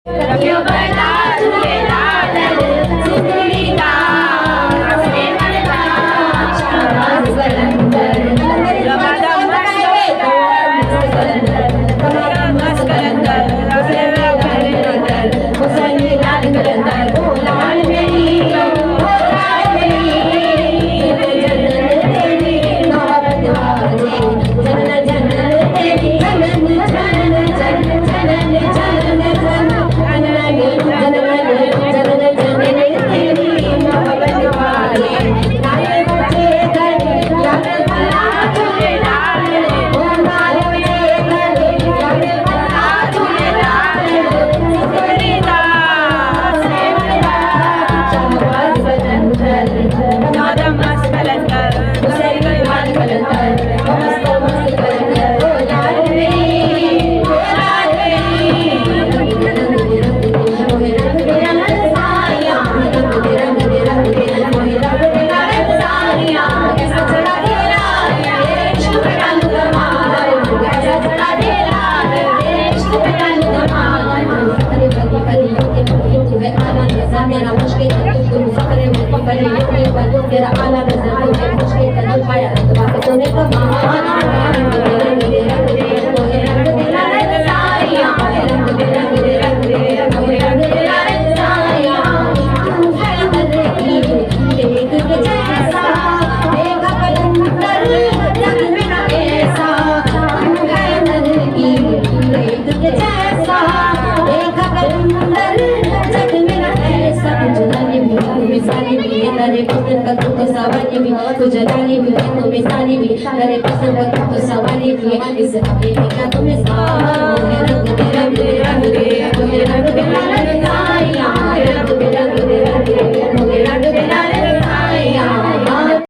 रखियो भला झूलेलाल सिंधुलीदा सेवनदा शाबाश कलंदर रमादा मस्त कलंदर हुसैन लाल कलंदर ओ लाल मेरी ओ लाल मेरी जन्नत तेरी मोहब्बत वाजे जन्नत जन्नत तेरी जन्नत जन्नत जन्नत जन्नत जन्नत तेरा आला नजर मुझे मुश्किल तक पाया बात तूने कमाल रंग दे रंग दे रंग दे सारियां रंग दे रंग दे रंग दे रंग दे सारियां है बदले की देख के जैसा देखा कलंदर जग में ना ऐसा है बदले की देख के जैसा देखा कलंदर जग में ना ऐसा जुलानी मिसाली भी तेरे पसंद का तू तो सवाली भी तू जलाली भी तू मिसाली भी तेरे पसंद का तू तो सवाली भी इस हकीकत का तू मिसाल